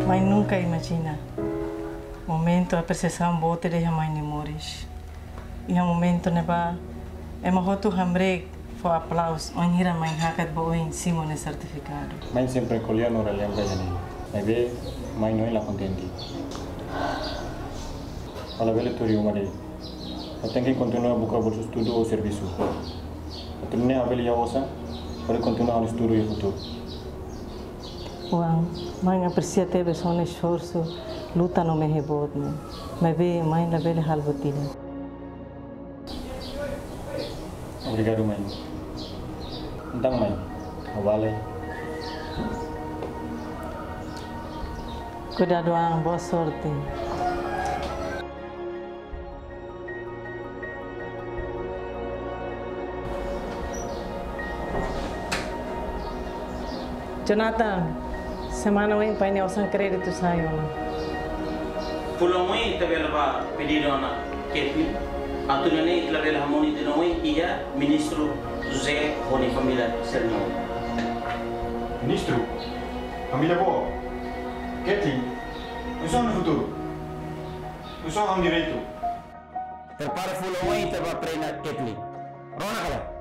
Mas nunca imagina momento a apreciação boa de mãe memórias. E o momento neba é uma roto hambre foi aplauso onde mãe hakat boa em cima no certificado. Mãe sempre colhia no relembra de mim. Mas vê mãe não é lá contente. Olha vele turi uma dele. Eu tenho que continuar a buscar bolso estudo ou serviço. Eu terminei a vele ossa para continuar o estudo e o futuro. Uau, mãe aprecia teve só um esforço, luta no meio rebote, mas vê mãe na vele halvotina. Obrigado mãe. Então mãe, vale. Cuidado, boa sorte. Jonathan, semana vem para negociar crédito saiu na. Pulau mui tabela ba pedido na kepi. Atunane tabela hamoni de noi ia ministro José Rony família Serno. Ministro, família boa. Kathleen, não só no futuro. Não só há direito. Prepara pulau mui taba prena kepi. Rona kala.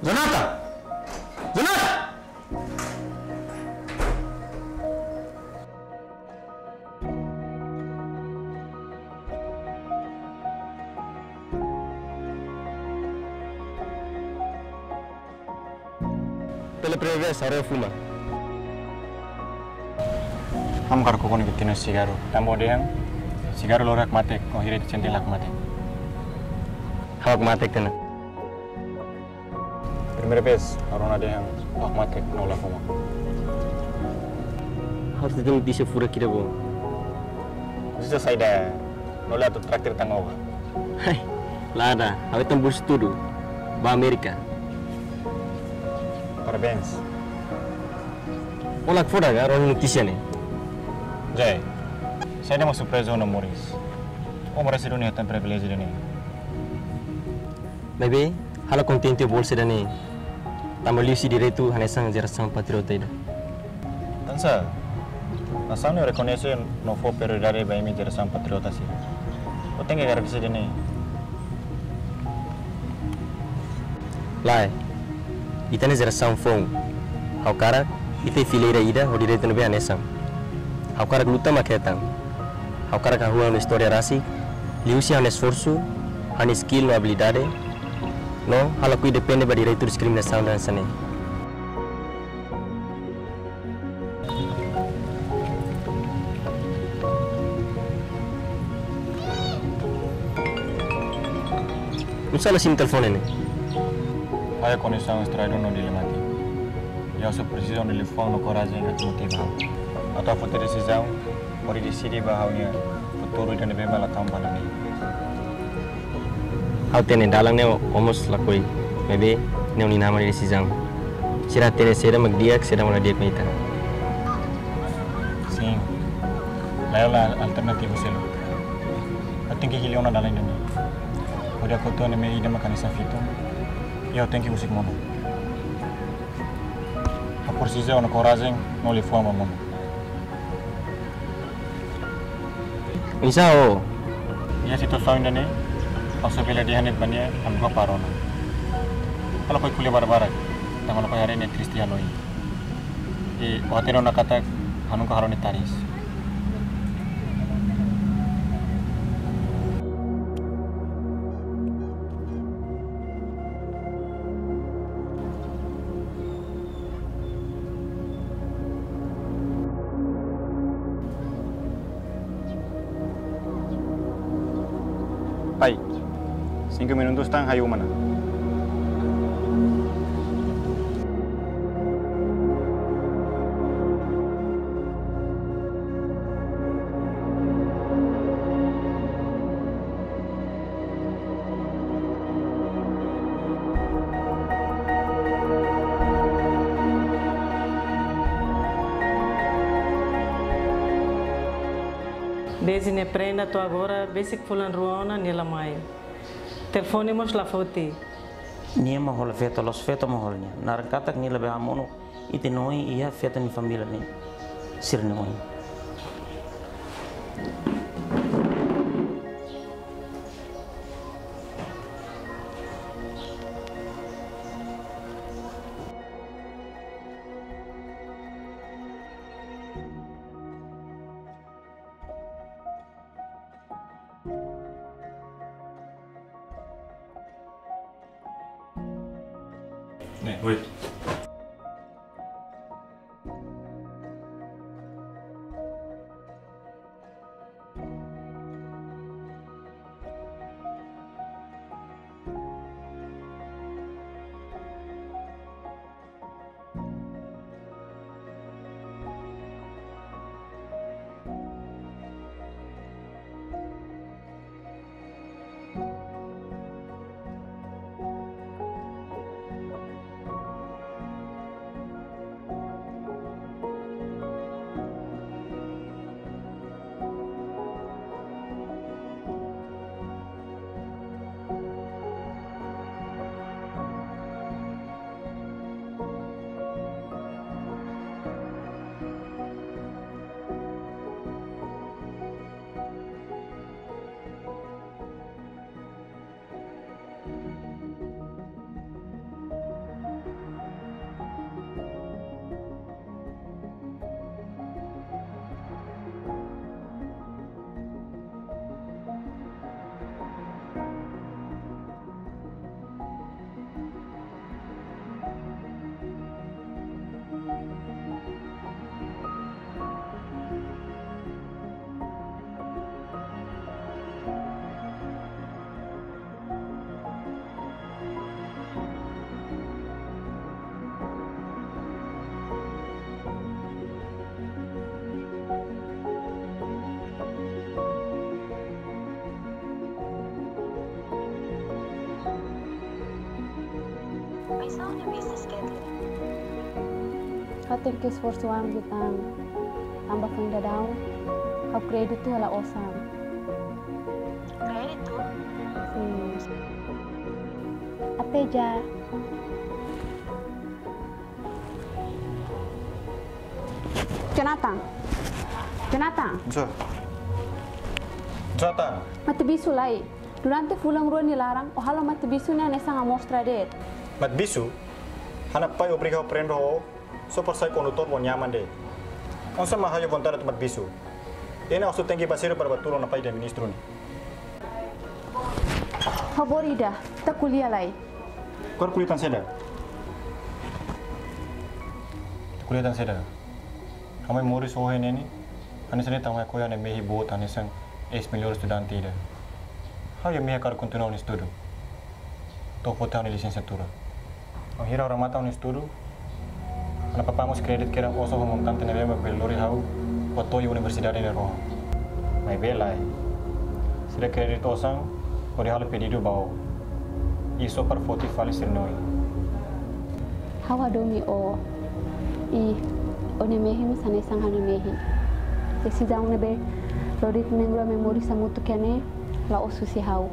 Jonathan! Jonathan! Pela primeira vez, agora eu fuma. Kamu karo kokoni bikin cigarro. Kamu deh, cigarro lorak mate, kau hirit centilak mate. Hawak mate kena. Primeira vez, arona deh, hawak mate nolak fuma. Harus ditunggu di sefura kira bo. Bisa saya dah, nolak tu traktir tanggawa. Hai, lada, awet tembus tudo, ba Amerika. Parabéns. Olak fora ga, orang notícia nih. Jay, saya dah masuk surpresa no Morris. Oh, merasa dunia tan privilege ini. Bebe, halo contente bolsa dani. Tambah si direito hanesang geração patriota ida. Tansa, asal ni reconhece no for prioridade bem me geração patriota sih. Eu tenho que agradecer ini. Lai, ita ni geração fong. Hau cara, ita fileira ida o direito no bem hanesang. Hau cara luta maketang. Hau cara kahua no história rasi. Liusi han esforço, han skill no habilidade. No, halo kui depende ba direito discriminação dan sane. Usala sim telefone ne. Hai conexão extraído no dilemati. Eu só preciso de telefone no coragem que motiva. Atau foto decisão, por decidir bahaunya futuro dan lebih malah tambah lagi. Hau tene dalang ne omos lakoi. Bebe, ne uni nama decisão. Sira tene sera magdiak sera mala diak meita. Sim. Laila alternativa selo. Ating que hilona dalang dani. Udah foto ne me ida makan safito. Eu tenho que usar mono. A precisa no coragem no lhe forma mono. Isa o. Ya situação ainda ne. Pasal bila dia hendak banyak, ambil parona. Kalau kau kuliah barbar, tangan kau hari ini Cristiano ini. Waktu itu nak kata, anu kau harus taris. Pai. 5 minutos tang hayu mana? Desde ne prenda tu agora, basic fulan ruona nela mai. Telefone mos la foti. Nia mahol feta los feta maholnya. Narkatak ni lebih amono ite noi ia feta ni família ni sir noi. Nih, wait. Kau tem que esforçar kita tambah fenda daun, kau kredit tu hala osam. Kredit tu? Até já. Jonathan. Jonathan. Mati bisu lai. Durante fulang ruan nilarang, o halo mati bisu ni anesa ngamostra det. Mat bisu, hanap pai obrigado prendo ho, so por sai condutor bon nyaman de. On sama hayo vontade mat bisu. Ena osu tengi basiro para batulo na pai de ministro ni. Favorida, tak kuliah lai. Kor kulitan seda. Kulitan seda. Kami Morris ho neni. Ani sene tawai ko ya ne mehi bot ani sang 10 milhões estudante ida. Hayo mehi kar continuar no estudo. Tô botando licenciatura. Ang hira orang mata no estudo. Ana papamos kredit que era oso ho montante ne bema belori hau. Potoi universidade ne roha. Mai belai. Sira kredit osang ori halo pedido bao. Isso para foti fali ser noi. Hawa domi o mehi musane sang hanu mehi. Esi jang nebe rodit nengro memori samutu kene la osu si hau.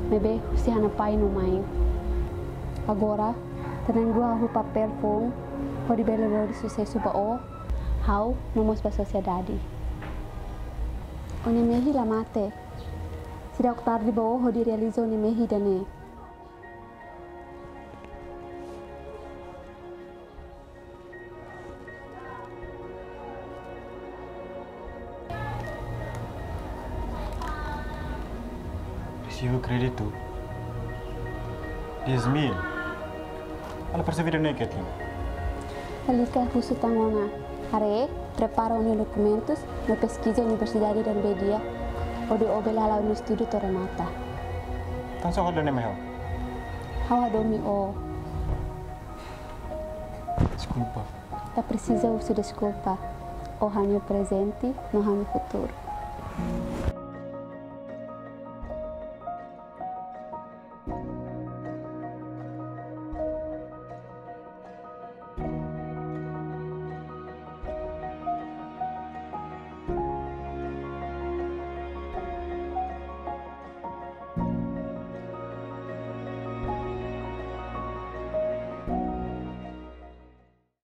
Mebe si hana pai no mai. Agora tenang dua hu papel phone ho di bela rodi sucesso ba o hau nomos ba sociedade. Oni mehi la mate. Sida tarde ba o ho di realizo ni mehi dane. Recibo crédito 10.000. Ela perceber nem que tem. Alika husu tangona. Are prepara os documentos na pesquisa Universidade da Bedia ou de obelala no estudo Toramata. Tan só roda nem meu. Hawa domi o. Desculpa. Tá precisa uso desculpa. O hanyo presente no hanyo futuro.